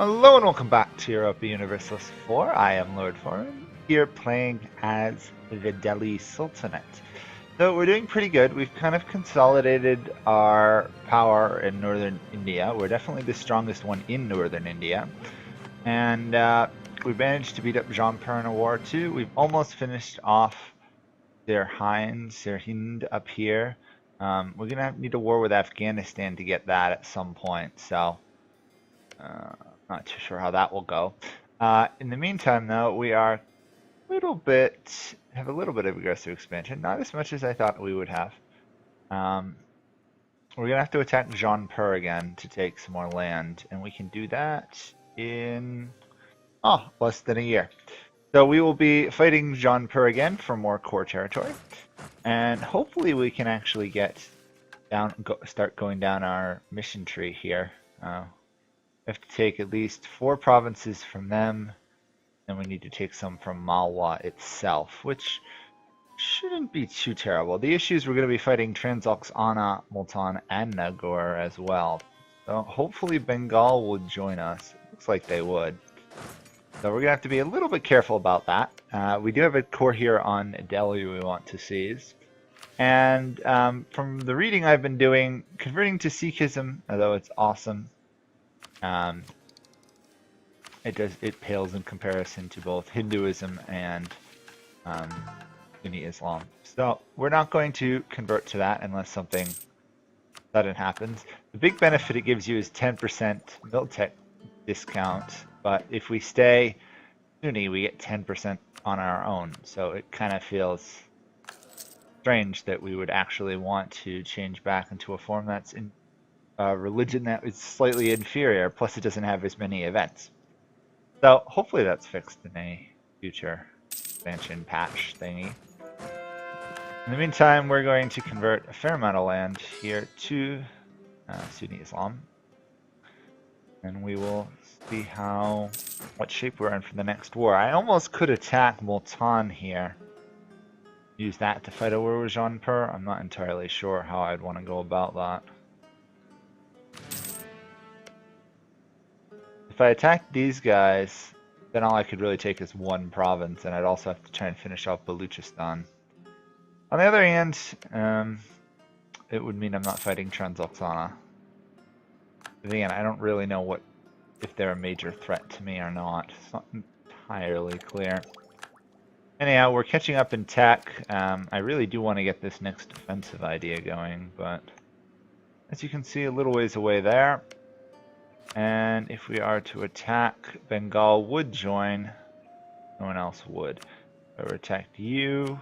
Hello and welcome back to Europa Universalis 4. I am Lord Forwind, here playing as the Delhi Sultanate. So we're doing pretty good. We've kind of consolidated our power in northern India. We're definitely the strongest one in northern India. And we managed to beat up Jaunpur in a war too. We've almost finished off Sirhind up here. We're going to need a war with Afghanistan to get that at some point. So not too sure how that will go. In the meantime, though, we are have a little bit of aggressive expansion, not as much as I thought we would have. We're gonna have to attack Jaunpur again to take some more land, and we can do that in less than a year. So we will be fighting Jaunpur again for more core territory, and hopefully we can actually get down, start going down our mission tree here. We have to take at least 4 provinces from them, and we need to take some from Malwa itself, which shouldn't be too terrible. The issue is we're going to be fighting Transoxana, Multan, and Nagaur as well. So hopefully Bengal would join us. Looks like they would. So we're going to have to be a little bit careful about that. We do have a core here on Delhi we want to seize. And from the reading I've been doing, converting to Sikhism, although it's awesome, it pales in comparison to both Hinduism and Sunni Islam. So we're not going to convert to that unless something sudden happens. The big benefit it gives you is 10% Miltech discount, but if we stay Sunni, we get 10% on our own. So it kind of feels strange that we would actually want to change back into a form that's in religion that is slightly inferior, plus it doesn't have as many events. So hopefully that's fixed in a future expansion patch thingy. In the meantime, we're going to convert a fair amount of land here to Sunni Islam. And we will see what shape we're in for the next war. I almost could attack Multan here. Use that to fight a war with Jaunpur. I'm not entirely sure how I'd want to go about that. If I attacked these guys, then all I could really take is 1 province, and I'd also have to try and finish off Baluchistan. On the other hand, it would mean I'm not fighting Transoxana. But again, I don't really know if they're a major threat to me or not. It's not entirely clear. Anyhow, we're catching up in tech. I really do want to get this next offensive idea going, but as you can see, a little ways away there. And if we are to attack, Bengal would join. No one else would. If I were to attack you,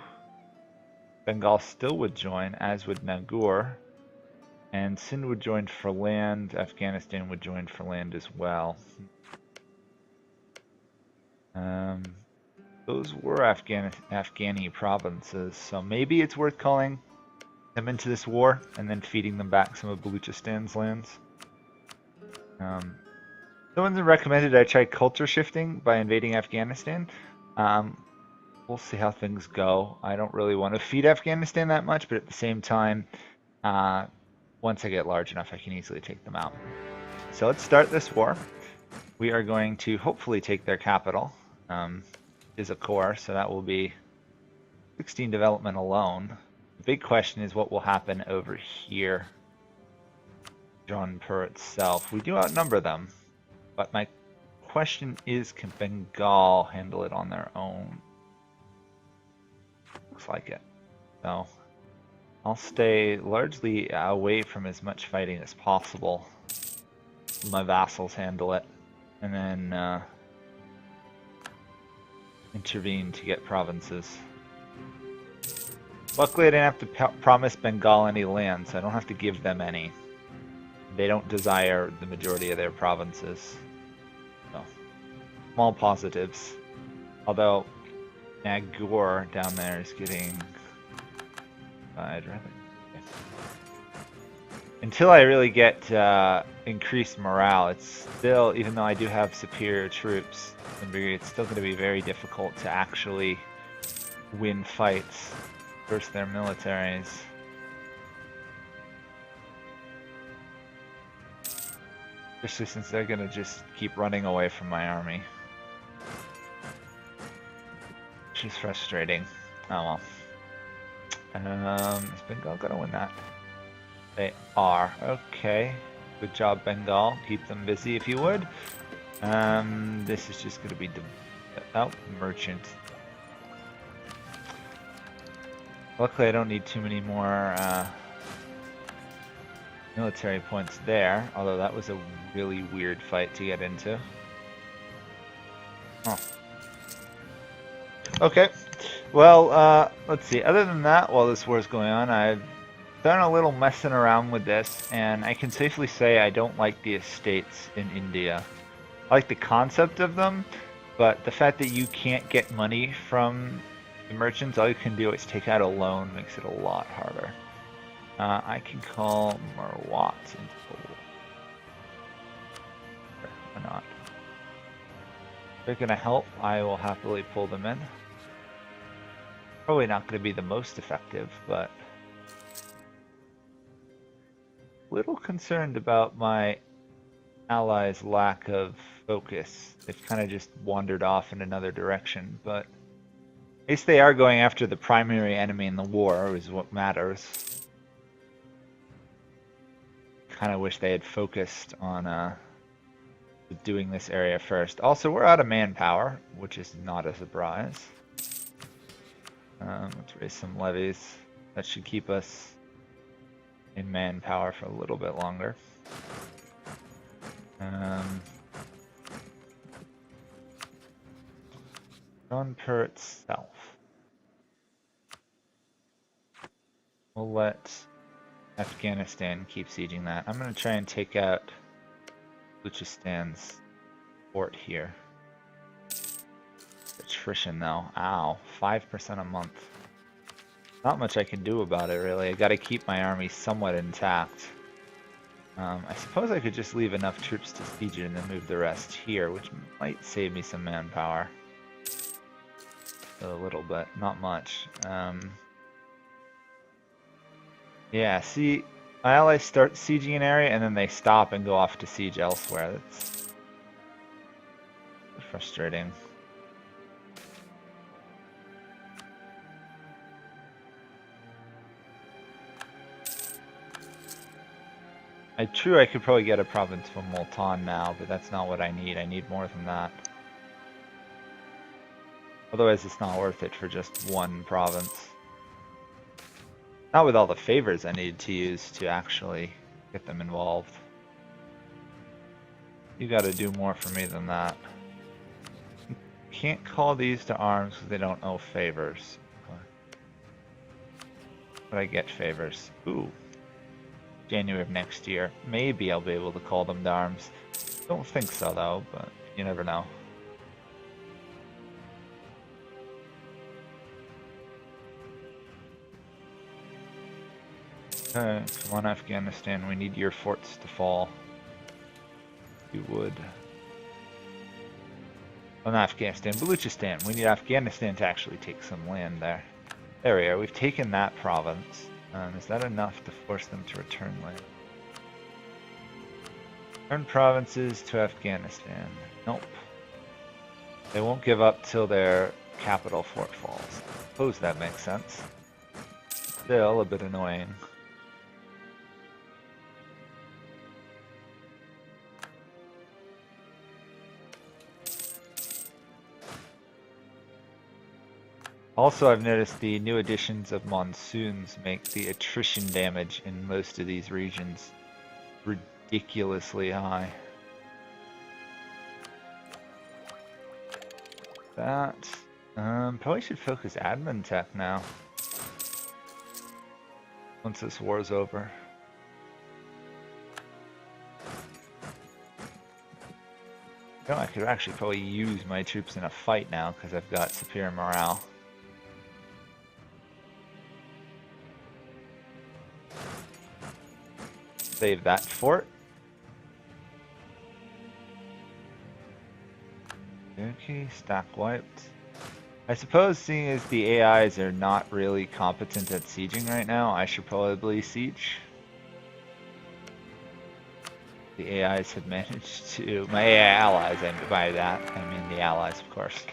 Bengal still would join, as would Nagaur. And Sindh would join for land. Afghanistan would join for land as well. Those were Afghani provinces, so maybe it's worth calling them into this war and then feeding them back some of Baluchistan's lands. Someone recommended I try culture shifting by invading Afghanistan. We'll see how things go. I don't really want to feed Afghanistan that much, but at the same time, once I get large enough, I can easily take them out. So let's start this war. We are going to hopefully take their capital. Is a core, so that will be 16 development alone. The big question is what will happen over here. Jaunpur itself. We do outnumber them, but my question is, can Bengal handle it on their own? Looks like it. So I'll stay largely away from as much fighting as possible. My vassals handle it, and then intervene to get provinces. Luckily, I didn't have to promise Bengal any land, so I don't have to give them any. They don't desire the majority of their provinces. So, small positives. Although, Nagaur down there is getting... I'd rather... Okay. Until I really get increased morale, it's still, even though I do have superior troops, it's still going to be very difficult to actually win fights versus their militaries. Especially since they're gonna just keep running away from my army. Which is frustrating. Oh well. Is Bengal gonna win that? They are. Okay. Good job, Bengal. Keep them busy if you would. This is just gonna be merchant. Luckily I don't need too many more military points there, although that was a really weird fight to get into. Oh. Okay, well, let's see. Other than that, while this war is going on, I've done a little messing around with this, and I can safely say I don't like the estates in India. I like the concept of them, but the fact that you can't get money from the merchants, all you can do is take out a loan, makes it a lot harder. I can call Marwat into the war. Why not? If they're gonna help, I will happily pull them in. Probably not gonna be the most effective, but a little concerned about my allies' lack of focus. They've kind of just wandered off in another direction, but at least they are going after the primary enemy in the war, is what matters. Kind of wish they had focused on doing this area first. Also, we're out of manpower, which is not a surprise. Let's raise some levies. That should keep us in manpower for a little bit longer. Jaunpur itself. We'll let Afghanistan keep sieging that. I'm going to try and take out Baluchistan's fort here. Attrition though. Ow. 5% a month. Not much I can do about it really. I got to keep my army somewhat intact. I suppose I could just leave enough troops to siege it and then move the rest here, which might save me some manpower. A little bit. Not much. Yeah, see, my allies start sieging an area and then they stop and go off to siege elsewhere. That's frustrating. True, I could probably get a province from Multan now, but that's not what I need. I need more than that. Otherwise, it's not worth it for just one province. Not with all the favors I need to use to actually get them involved. You gotta do more for me than that. Can't call these to arms because they don't owe favors. But I get favors. Ooh. January of next year. Maybe I'll be able to call them to arms. Don't think so though, but you never know. Okay, come on Afghanistan, we need your forts to fall. You would. Well, not Afghanistan, Baluchistan. We need Afghanistan to actually take some land there. There we are, we've taken that province. Is that enough to force them to return land? Return provinces to Afghanistan. Nope. They won't give up till their capital fort falls. I suppose that makes sense. Still a bit annoying. Also, I've noticed the new additions of monsoons make the attrition damage in most of these regions ridiculously high. That, probably should focus admin tech now. Once this war is over. You know, I could actually probably use my troops in a fight now because I've got superior morale. Save that fort. Okay, stack wiped. I suppose seeing as the AIs are not really competent at sieging right now, I should probably siege. the AIs had managed to, my AI allies, and by that I mean the allies, of course.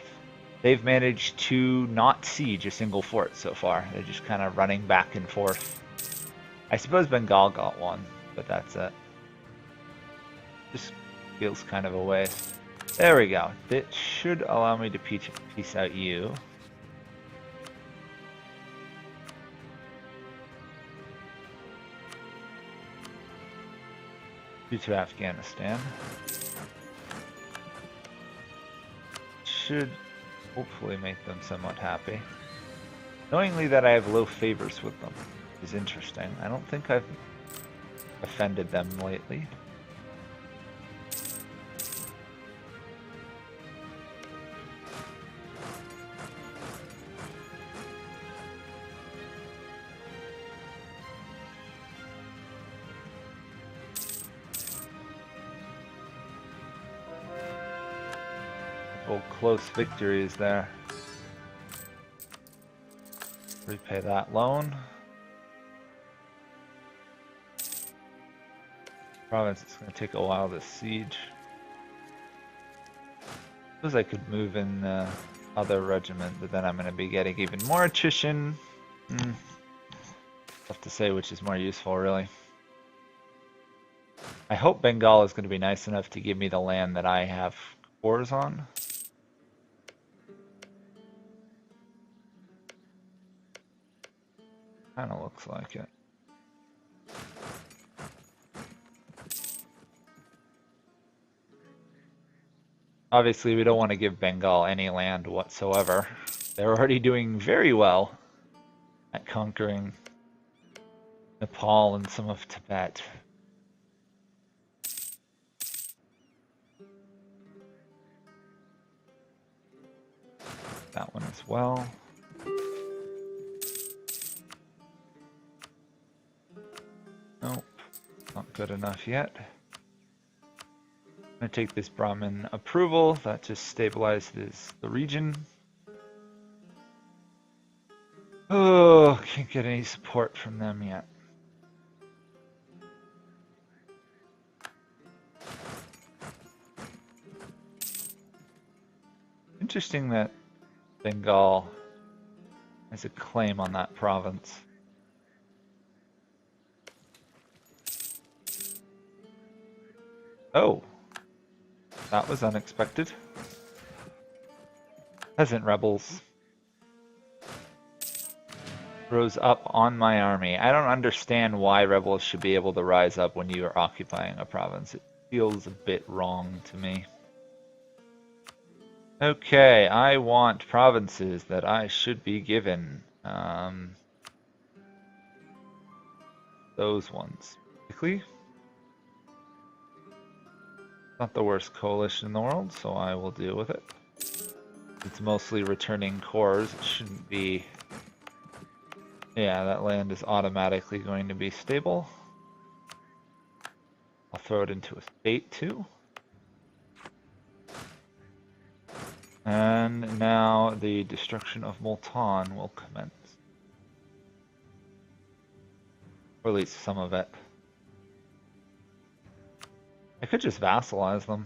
They've managed to not siege a single fort so far. They're just kind of running back and forth. I suppose Bengal got one, but that's it. Just feels kind of a waste. There we go. It should allow me to piece out you. To Afghanistan. Should hopefully make them somewhat happy. Knowingly that I have low favors with them is interesting. I don't think I've offended them lately. Close victories there. Repay that loan. Province is going to take a while to siege. Suppose I could move in the other regiment, but then I'm going to be getting even more attrition. Tough to say which is more useful, really. I hope Bengal is going to be nice enough to give me the land that I have cores on. Kind of looks like it. Obviously, we don't want to give Bengal any land whatsoever. They're already doing very well at conquering Nepal and some of Tibet. That one as well. Nope, not good enough yet. I'm going to take this Brahmin approval. That just stabilizes the region. Oh, can't get any support from them yet. Interesting that Bengal has a claim on that province. Oh, that was unexpected. Peasant rebels rose up on my army. I don't understand why rebels should be able to rise up when you are occupying a province. It feels a bit wrong to me. Okay, I want provinces that I should be given. Those ones. Quickly. Not the worst coalition in the world, so I will deal with it. It's mostly returning cores. It shouldn't be... Yeah, that land is automatically going to be stable. I'll throw it into a state too. And now the destruction of Multan will commence. Or at least some of it. I could just vassalize them.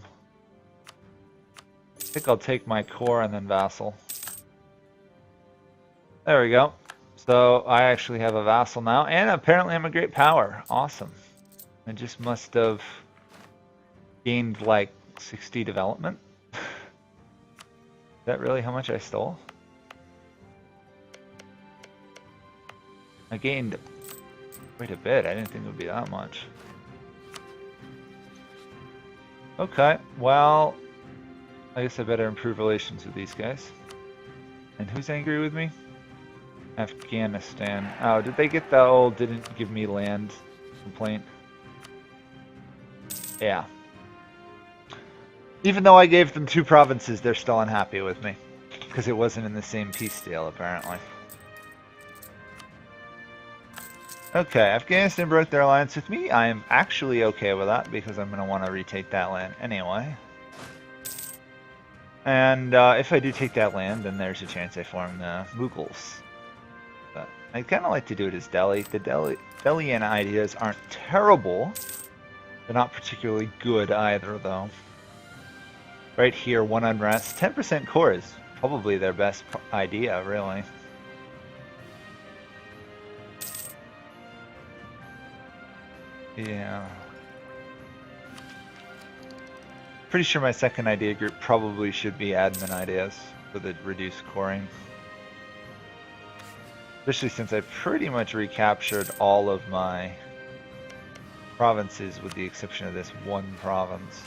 I think I'll take my core and then vassal. There we go. So I actually have a vassal now, and apparently I'm a great power. Awesome. I just must have gained like 60 development. Is that really how much I stole? I gained quite a bit. I didn't think it would be that much. Okay, well, I guess I better improve relations with these guys. And who's angry with me? Afghanistan. Oh, did they get the old didn't give me land complaint? Yeah. Even though I gave them 2 provinces, they're still unhappy with me. Because it wasn't in the same peace deal, apparently. Okay, Afghanistan broke their alliance with me. I am actually okay with that because I'm going to want to retake that land anyway. And if I do take that land, then there's a chance I form the Mughals. But I kind of like to do it as Delhi. The Delhian ideas aren't terrible. They're not particularly good either, though. Right here, 1 unrest. 10% core is probably their best idea, really. Yeah. Pretty sure my second idea group probably should be admin ideas for the reduced coring. Especially since I pretty much recaptured all of my provinces with the exception of this one province.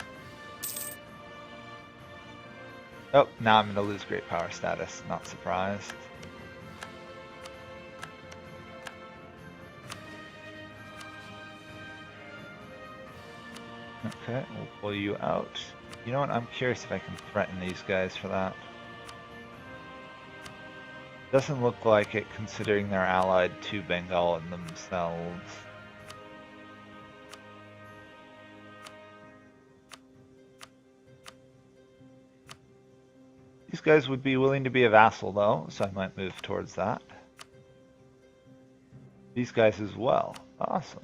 Oh, now I'm going to lose great power status. Not surprised. Okay, we'll pull you out. You know what? I'm curious if I can threaten these guys for that. Doesn't look like it considering they're allied to Bengal and themselves. These guys would be willing to be a vassal though, so I might move towards that. These guys as well. Awesome.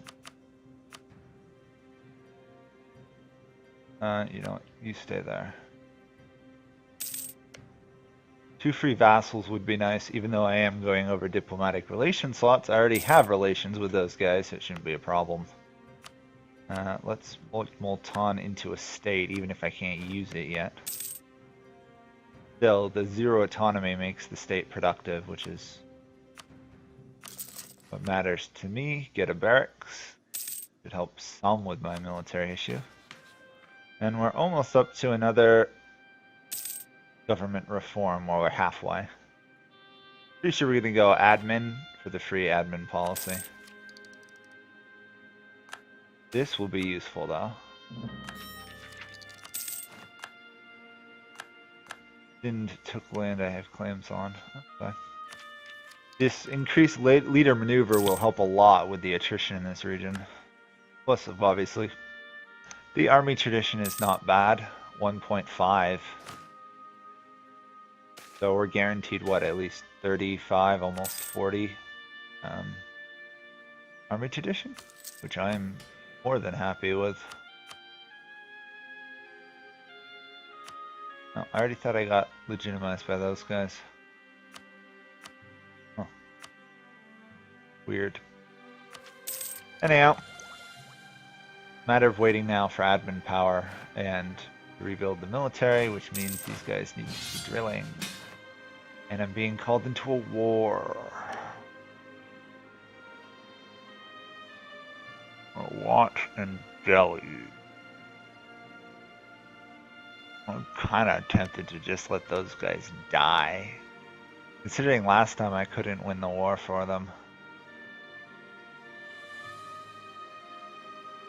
You know what? You stay there. 2 free vassals would be nice, even though I am going over diplomatic relation slots. I already have relations with those guys, so it shouldn't be a problem. Let's Multan into a state, even if I can't use it yet. Still, the 0 autonomy makes the state productive, which is what matters to me. Get a barracks. It helps some with my military issue. And we're almost up to another government reform, while we're halfway. Pretty sure we're going to go admin for the free admin policy. This will be useful though. Sind took land I have claims on. Okay. This increased leader maneuver will help a lot with the attrition in this region. Plus, obviously, the army tradition is not bad. 1.5. So we're guaranteed, what, at least 35, almost 40 army tradition? Which I'm more than happy with. Oh, I already thought I got legitimized by those guys. Huh. Weird. Anyhow. Matter of waiting now for admin power and rebuild the military, which means these guys need to be drilling. And I'm being called into a war. What in Delhi? I'm kind of tempted to just let those guys die. Considering last time I couldn't win the war for them.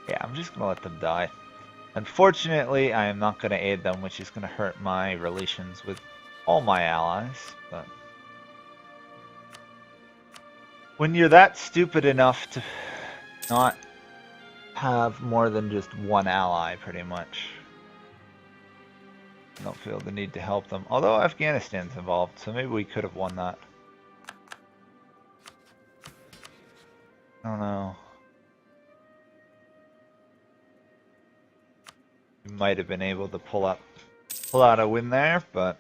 Yeah, I'm just going to let them die. Unfortunately, I am not going to aid them, which is going to hurt my relations with all my allies. But when you're that stupid enough to not have more than just one ally, pretty much, I don't feel the need to help them. Although Afghanistan's involved, so maybe we could have won that. I don't know. We might have been able to pull out a win there, but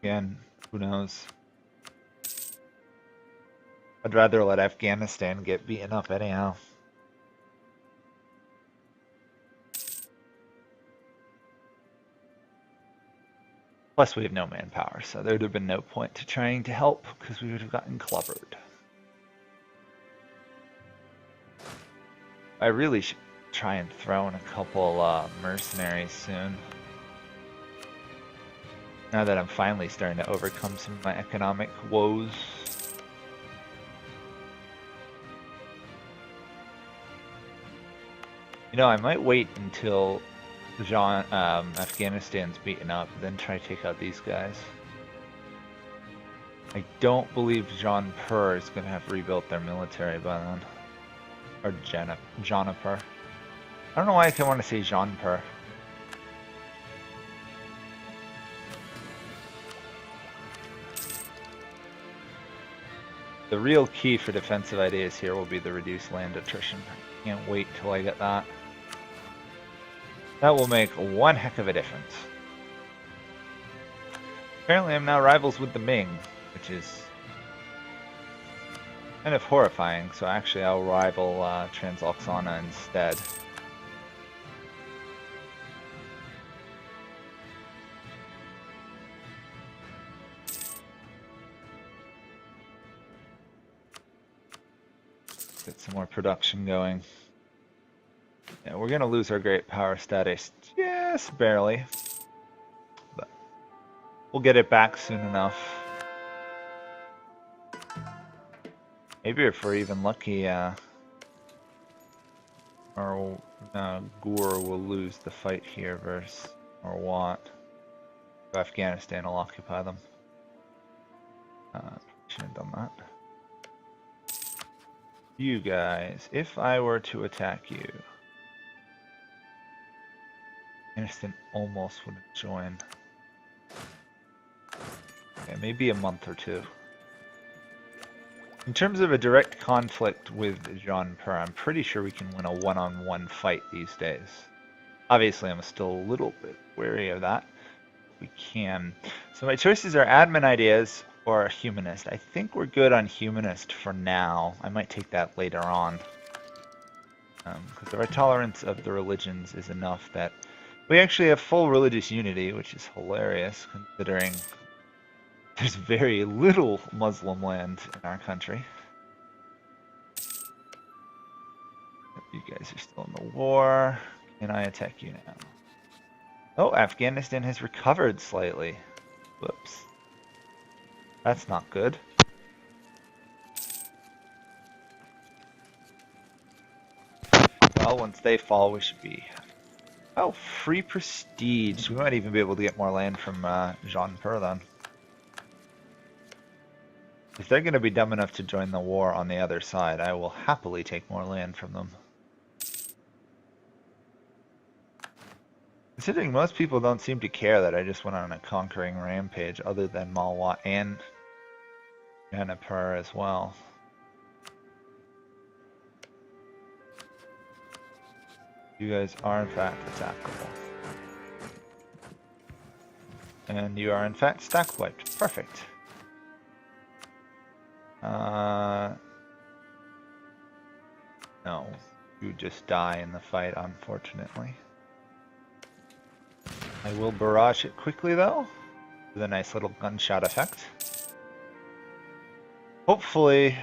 again, who knows? I'd rather let Afghanistan get beaten up anyhow. Plus, we have no manpower, so there would have been no point to trying to help because we would have gotten clobbered. I really should try and throw in a couple mercenaries soon. Now that I'm finally starting to overcome some of my economic woes. You know, I might wait until Afghanistan's beaten up, then try to take out these guys. I don't believe Jaunpur is going to have rebuilt their military by then. Or Jaunpur. I don't know why I want to say Jaunpur. The real key for defensive ideas here will be the reduced land attrition. Can't wait till I get that. That will make one heck of a difference. Apparently I'm now rivals with the Ming, which is kind of horrifying, so actually I'll rival Transoxana instead. Get some more production going. Yeah, we're gonna lose our great power status just barely, but we'll get it back soon enough. Maybe if we're even lucky, our Gur will lose the fight here versus or Wat. Afghanistan will occupy them. Shouldn't have done that. You guys, if I were to attack you, Afghanistan almost wouldn't join. Okay, maybe a month or two. In terms of a direct conflict with Jaunpur, I'm pretty sure we can win a one-on-one fight these days. Obviously, I'm still a little bit wary of that. We can. So my choices are admin ideas or humanist. I think we're good on humanist for now. I might take that later on. Because our tolerance of the religions is enough that we actually have full religious unity, which is hilarious considering there's very little Muslim land in our country. You guys are still in the war. Can I attack you now? Oh, Afghanistan has recovered slightly. Whoops. That's not good. Well, once they fall, we should be... Oh, free prestige. We might even be able to get more land from Jaunpur then. If they're going to be dumb enough to join the war on the other side, I will happily take more land from them. Considering most people don't seem to care that I just went on a conquering rampage other than Malwa and Jaunpur as well. You guys are in fact attackable. And you are in fact stack wiped. Perfect. No, you just die in the fight, unfortunately. I will barrage it quickly though, with a nice little gunshot effect. Hopefully,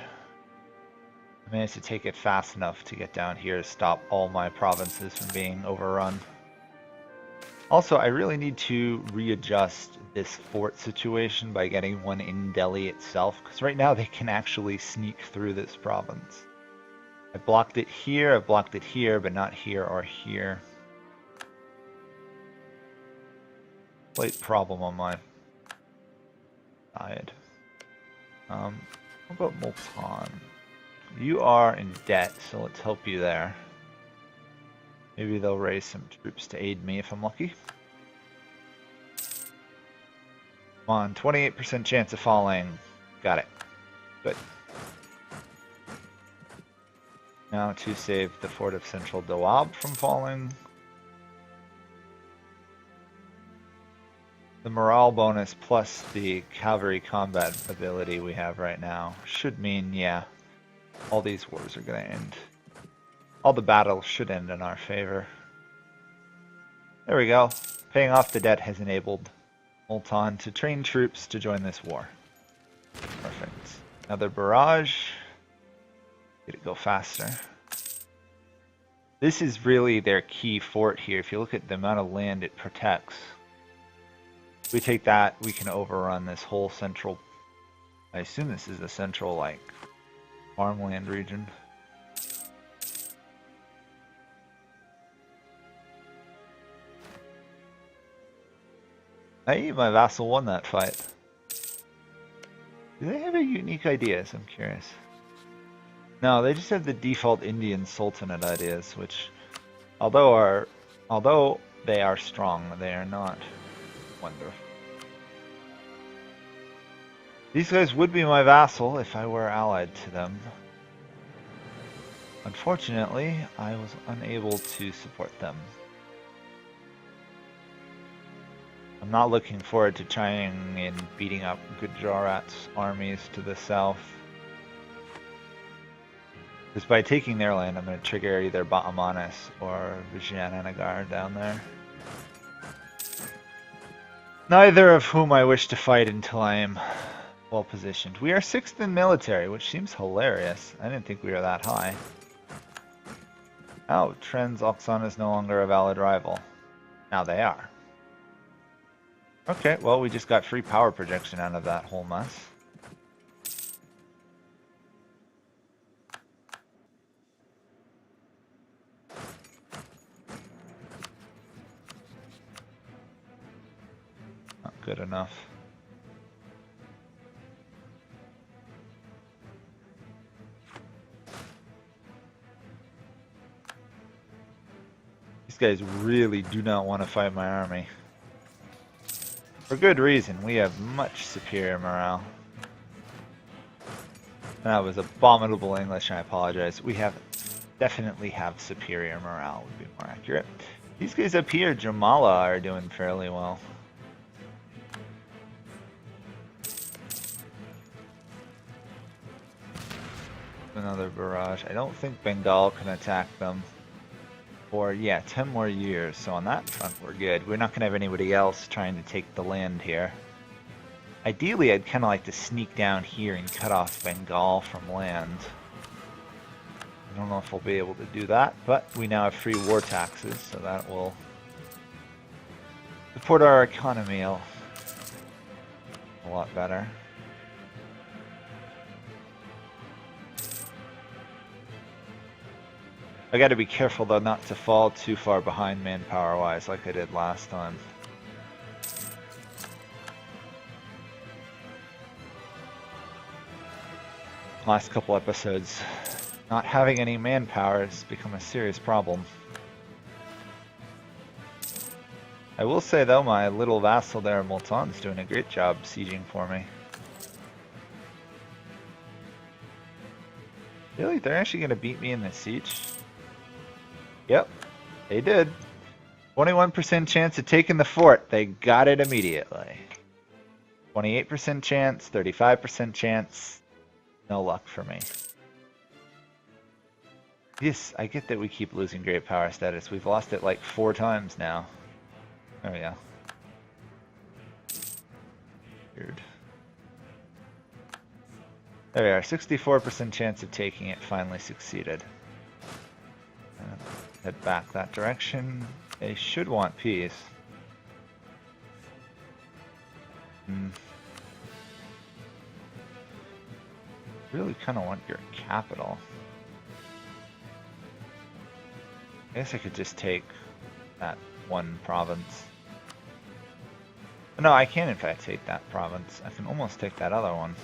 I managed to take it fast enough to get down here to stop all my provinces from being overrun. Also, I really need to readjust this fort situation by getting one in Delhi itself, because right now they can actually sneak through this province. I blocked it here, but not here or here. Slight problem on my side. How about Multan? You are in debt, so let's help you there. Maybe they'll raise some troops to aid me if I'm lucky. Come on, 28% chance of falling. Got it. Good. Now to save the fort of Central Doab from falling. The morale bonus plus the cavalry combat ability we have right now should mean, yeah, all these wars are going to end. All the battles should end in our favor. There we go. Paying off the debt has enabled Multan to train troops to join this war. Perfect. Another barrage. Get it go faster. This is really their key fort here. If you look at the amount of land it protects, if we take that, we can overrun this whole central... I assume this is a central, like, farmland region. My vassal won that fight. Do they have a unique ideas? I'm curious. No, they just have the default Indian Sultanate ideas, which, although they are strong, they are not wonderful. These guys would be my vassal if I were allied to them. Unfortunately, I was unable to support them. I'm not looking forward to trying and beating up Gujarat's armies to the south. Because by taking their land, I'm going to trigger either Batamanis or Vijayanagar down there. Neither of whom I wish to fight until I am well positioned. We are 6th in military, which seems hilarious. I didn't think we were that high. Oh, Trends Oxana is no longer a valid rival. Now they are. Okay, well, we just got free power projection out of that whole mess. Not good enough. These guys really do not want to fight my army. For good reason, we have much superior morale. That was abominable English, I apologize. We definitely have superior morale, would be more accurate. These guys up here, Jamala, are doing fairly well. Another barrage. I don't think Bengal can attack them for, yeah, 10 more years. So on that front, we're good. We're not going to have anybody else trying to take the land here. Ideally, I'd kind of like to sneak down here and cut off Bengal from land. I don't know if we'll be able to do that, but we now have free war taxes, so that will support our economy a lot better. I gotta be careful though not to fall too far behind manpower wise like I did last time. Last couple episodes, not having any manpower has become a serious problem. I will say though, my little vassal there, Multan, is doing a great job sieging for me. Really? They're actually going to beat me in this siege? Yep, they did. 21% chance of taking the fort. They got it immediately. 28% chance, 35% chance. No luck for me. Yes, I get that we keep losing great power status. We've lost it like 4 times now. There we go. Weird. There we are, 64% chance of taking it, finally succeeded. Head back that direction. They should want peace. Really kind of want your capital. I guess I could just take that one province. No, I can in fact take that province. I can almost take that other one.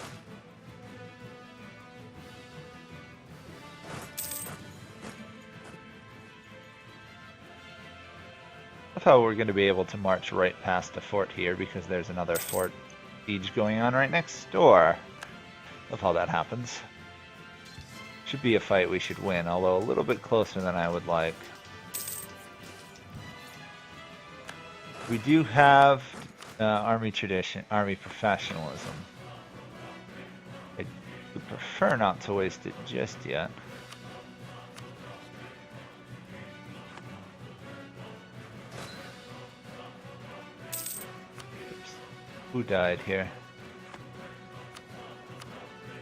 I thought we're going to be able to march right past the fort here because there's another fort siege going on right next door. Love how that happens. Should be a fight we should win, although a little bit closer than I would like. We do have army tradition, army professionalism. I would prefer not to waste it just yet. Oops. Who died here?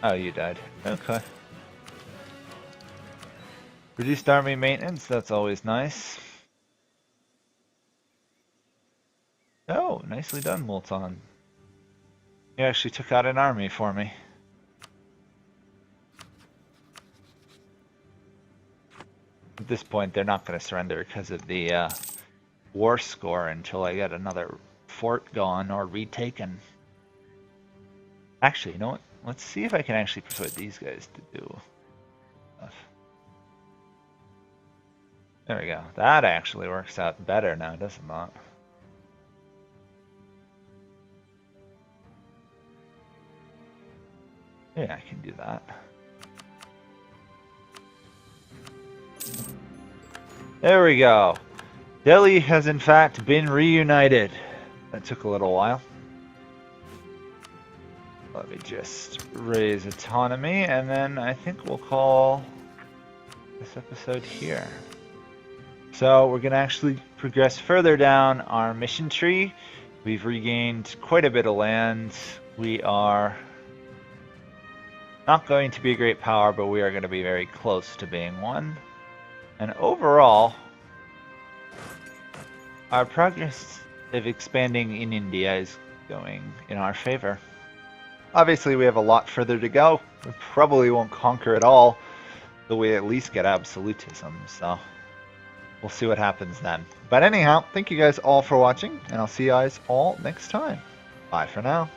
Oh, you died. Okay. Reduced army maintenance, that's always nice. Oh, nicely done, Multan. You actually took out an army for me. At this point, they're not going to surrender because of the war score until I get another fort gone or retaken. Actually, you know what? Let's see if I can actually persuade these guys to do stuff. There we go. That actually works out better now, does it not? Yeah, I can do that. There we go. Delhi has in fact been reunited. That took a little while. Let me just raise autonomy, and then I think we'll call this episode here. So we're going to actually progress further down our mission tree. We've regained quite a bit of land. We are not going to be a great power, but we are going to be very close to being one. And overall, our progress of expanding in India is going in our favor. Obviously, we have a lot further to go. We probably won't conquer it all, but we at least get absolutism, so we'll see what happens then. But anyhow, thank you guys all for watching, and I'll see you guys all next time. Bye for now.